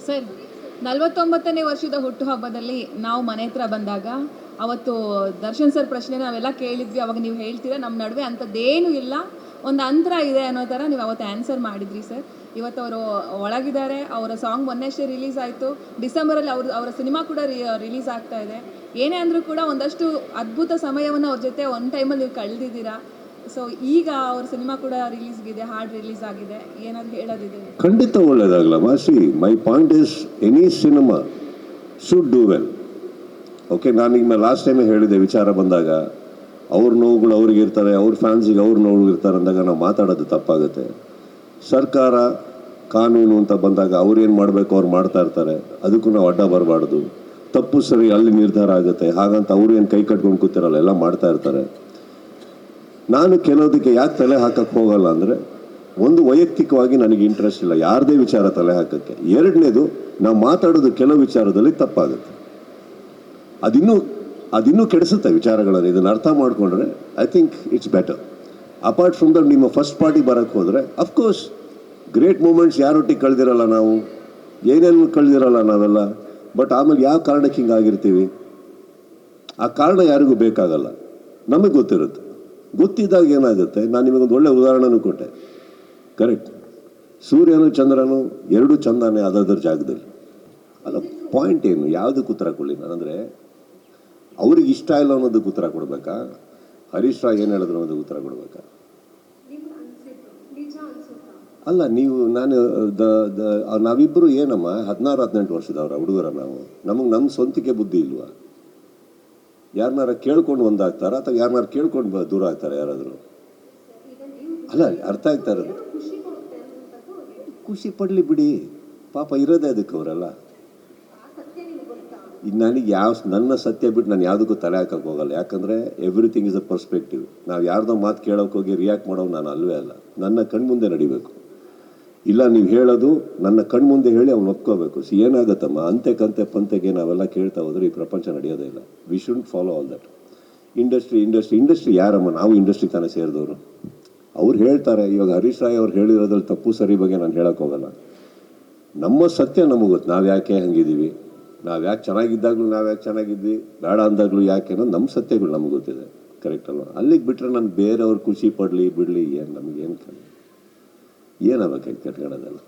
Sir, 49ನೇ ವರ್ಷದ ಹುಟ್ಟುಹಬ್ಬದಲ್ಲಿ ನಾವು ಮನೆ ಹತ್ರ ಬಂದಾಗ ಅವತ್ತು ದರ್ಶನ್ ಸರ್ ಪ್ರಶ್ನೆ ನಾವೆಲ್ಲ ಕೇಳಿದ್ವಿ. ಅವಾಗ ನೀವು ಹೇಳ್ತೀರಾ ನಮ್ಮ ನಡುವೆ ಅಂಥದ್ದೇನೂ ಇಲ್ಲ, ಒಂದು ಅಂತರ ಇದೆ ಅನ್ನೋ ಥರ ನೀವು ಅವತ್ತು ಆನ್ಸರ್ ಮಾಡಿದ್ರಿ ಸರ್. ಇವತ್ತು ಅವರು ಒಳಗಿದ್ದಾರೆ. ಅವರ ಸಾಂಗ್ ಮೊನ್ನೆಷ್ಟೇ ರಿಲೀಸ್ ಆಯಿತು. ಡಿಸೆಂಬರಲ್ಲಿ ಅವರ ಸಿನಿಮಾ ಕೂಡ ರಿಲೀಸ್ ಆಗ್ತಾ ಇದೆ. ಏನೇ ಅಂದರೂ ಕೂಡ ಒಂದಷ್ಟು ಅದ್ಭುತ ಸಮಯವನ್ನು ಅವ್ರ ಜೊತೆ ಒಂದು ಟೈಮಲ್ಲಿ ನೀವು ಕಳೆದಿದ್ದೀರಾ. ಸೊ ಈಗ ಅವ್ರ ಸಿನಿಮಾ ಕೂಡ ರಿಲೀಸ್ಗಿದೆ, ಹಾಡು ರಿಲೀಸ್ ಆಗಿದೆ. ಏನಾದ್ರು ಹೇಳೋದಿದೆ? ಖಂಡಿತ ಒಳ್ಳೇದಾಗಲ್ಲ ಮಾಸಿ. My point is any cinema should do well. Okay, ನಾನೀಗ ಲಾಸ್ಟ್ ಟೈಮೇ ಹೇಳಿದೆ, ವಿಚಾರ ಬಂದಾಗ ಅವ್ರ ನೋವುಗಳು ಅವ್ರಿಗೆ ಇರ್ತಾರೆ, ಅವ್ರ ಫ್ಯಾನ್ಸಿಗೆ ಅವ್ರ ನೋವು ಇರ್ತಾರೆ ಅಂದಾಗ ನಾವು ಮಾತಾಡೋದು ತಪ್ಪಾಗುತ್ತೆ. ಸರ್ಕಾರ ಕಾನೂನು ಅಂತ ಬಂದಾಗ ಅವ್ರು ಏನು ಮಾಡಬೇಕು ಅವ್ರು ಮಾಡ್ತಾ ಇರ್ತಾರೆ, ಅದಕ್ಕೂ ನಾವು ಅಡ್ಡ ಬರಬಾರ್ದು. ತಪ್ಪು ಸರಿ ಅಲ್ಲಿ ನಿರ್ಧಾರ ಆಗುತ್ತೆ, ಹಾಗಂತ ಅವ್ರು ಏನು ಕೈ ಕಟ್ಕೊಂಡು ಕೂತಿರಲ್ಲ, ಎಲ್ಲ ಮಾಡ್ತಾ ಇರ್ತಾರೆ. ನಾನು ಕೆಲವದಕ್ಕೆ ಯಾಕೆ ತಲೆ ಹಾಕಕ್ಕೆ ಹೋಗಲ್ಲ ಅಂದರೆ, ಒಂದು ವೈಯಕ್ತಿಕವಾಗಿ ನನಗೆ ಇಂಟ್ರೆಸ್ಟ್ ಇಲ್ಲ ಯಾರದೇ ವಿಚಾರ ತಲೆ ಹಾಕೋಕ್ಕೆ. ಎರಡನೇದು, ನಾವು ಮಾತಾಡೋದು ಕೆಲವು ವಿಚಾರದಲ್ಲಿ ತಪ್ಪಾಗುತ್ತೆ, ಅದಿನ್ನೂ ಕೆಡಿಸುತ್ತೆ ವಿಚಾರಗಳನ್ನು. ಇದನ್ನು ಅರ್ಥ ಮಾಡಿಕೊಂಡ್ರೆ I think it's better. Apart from that, ನಿಮ್ಮ ಫಸ್ಟ್ ಪಾರ್ಟಿ ಬರೋಕ್ಕೆ ಹೋದರೆ ಅಫ್ಕೋರ್ಸ್ ಗ್ರೇಟ್ ಮೂಮೆಂಟ್ಸ್ ಯಾರೊಟ್ಟಿಗೆ ಕಳೆದಿರಲ್ಲ, ನಾವು ಏನೇನು ಕಳೆದಿರಲ್ಲ ನಾವೆಲ್ಲ. ಬಟ್ ಆಮೇಲೆ ಯಾವ ಕಾರಣಕ್ಕೆ ಹಿಂಗಾಗಿರ್ತೀವಿ, ಆ ಕಾರಣ ಯಾರಿಗೂ ಬೇಕಾಗಲ್ಲ, ನಮಗೆ ಗೊತ್ತಿರುತ್ತೆ. ಗೊತ್ತಿದ್ದಾಗ ಏನಾಗುತ್ತೆ, ನಾನು ನಿಮಗೊಂದು ಒಳ್ಳೆ ಉದಾಹರಣೆನೂ ಕೊಟ್ಟೆ. ಕರೆಕ್ಟ್, ಸೂರ್ಯನು ಚಂದ್ರನು ಎರಡೂ ಚಂದಾನೆ ಅದರ ಜಾಗದಲ್ಲಿ. ಅಲ್ಲ, ಪಾಯಿಂಟ್ ಏನು, ಯಾವುದಕ್ಕೆ ಉತ್ತರ ಕೊಡಲಿ ನಾನಂದರೆ, ಅವ್ರಿಗೆ ಇಷ್ಟ ಇಲ್ಲ ಅನ್ನೋದಕ್ಕೆ ಉತ್ತರ ಕೊಡಬೇಕಾ, ಹರೀಶ್ ರಾವ್ ಏನು ಹೇಳಿದ್ರು ಅನ್ನೋದಕ್ಕೆ ಉತ್ತರ ಕೊಡಬೇಕಾ? ಅಲ್ಲ, ನಾವಿಬ್ಬರು ಏನಮ್ಮ 16-18 ವರ್ಷದವ್ರ ಹುಡುಗರ ನಾವು, ನಮ್ಮ ಸ್ವಂತಿಕೆ ಬುದ್ಧಿ ಇಲ್ವಾ? ಯಾರನ್ನಾರ ಕೇಳ್ಕೊಂಡು ಒಂದಾಗ್ತಾರ ಅಥವಾ ಯಾರನ್ನಾರು ಕೇಳ್ಕೊಂಡು ದೂರ ಆಗ್ತಾರೆ ಯಾರಾದರೂ? ಅಲ್ಲ, ಅರ್ಥ ಆಗ್ತಾ ಇರೋದು, ಖುಷಿ ಪಡಲಿ ಬಿಡಿ, ಪಾಪ ಇರೋದೇ ಅದಕ್ಕೆ ಅವರೆಲ್ಲ. ಇದು ನನಗೆ ನನ್ನ ಸತ್ಯ ಬಿಟ್ಟು ನಾನು ಯಾವುದಕ್ಕೂ ತಲೆ ಹಾಕಕ್ಕೆ ಹೋಗಲ್ಲ. ಯಾಕಂದರೆ ಎವ್ರಿಥಿಂಗ್ ಇಸ್ ಅ ಪರ್ಸ್ಪೆಕ್ಟಿವ್. ನಾವು ಯಾರ್ದೋ ಮಾತು ಕೇಳೋಕೆ ಹೋಗಿ ರಿಯಾಕ್ಟ್ ಮಾಡೋದು ನಾನು ಅಲ್ವೇ ಅಲ್ಲ. ನನ್ನ ಕಣ್ಮುಂದೆ ನಡಿಬೇಕು. ಇಲ್ಲ, ನೀವು ಹೇಳೋದು ನನ್ನ ಕಣ್ಮುಂದೆ ಹೇಳಿ ಅವ್ನು ಒಪ್ಕೋಬೇಕು. ಏನಾಗುತ್ತಮ್ಮ, ಅಂತೆ ಕಂತೆ ಪಂತೆಗೆ ನಾವೆಲ್ಲ ಕೇಳ್ತಾ ಹೋದ್ರೆ ಈ ಪ್ರಪಂಚ ನಡೆಯೋದೇ ಇಲ್ಲ. We should follow all that. Industry ಯಾರಮ್ಮ? ನಾವು ಇಂಡಸ್ಟ್ರಿ ತಾನೇ ಸೇರಿದವರು. ಅವ್ರು ಹೇಳ್ತಾರೆ. ಇವಾಗ ಹರೀಶ್ ರಾಯ್ ಅವ್ರು ಹೇಳಿರೋದ್ರಲ್ಲಿ ತಪ್ಪು ಸರಿ ಬಗ್ಗೆ ನಾನು ಹೇಳೋಕ್ಕೆ ಹೋಗಲ್ಲ. ನಮ್ಮ ಸತ್ಯ ನಮಗೆ ಗೊತ್ತು, ನಾವು ಯಾಕೆ ಹಂಗಿದ್ದೀವಿ, ನಾವು ಯಾಕೆ ಚೆನ್ನಾಗಿದ್ದಾಗಲೂ ನಾವು ಯಾಕೆ ಚೆನ್ನಾಗಿದ್ವಿ, ಬೇಡ ಅಂದಾಗಲೂ ಯಾಕೆ ಅನ್ನೋದು ನಮ್ಮ ಸತ್ಯಗಳು ನಮ್ಗೆ ಗೊತ್ತಿದೆ. ಕರೆಕ್ಟ್ ಅಲ್ವಾ? ಅಲ್ಲಿಗೆ ಬಿಟ್ಟರೆ ನಾನು ಬೇರೆಯವ್ರು ಖುಷಿ ಪಡಲಿ ಬಿಡಲಿ, ಏನು ನಮಗೇನು ಏನಬೇಕು ಕಟ್ಕೊಳ್ಳೋದಲ್ಲ.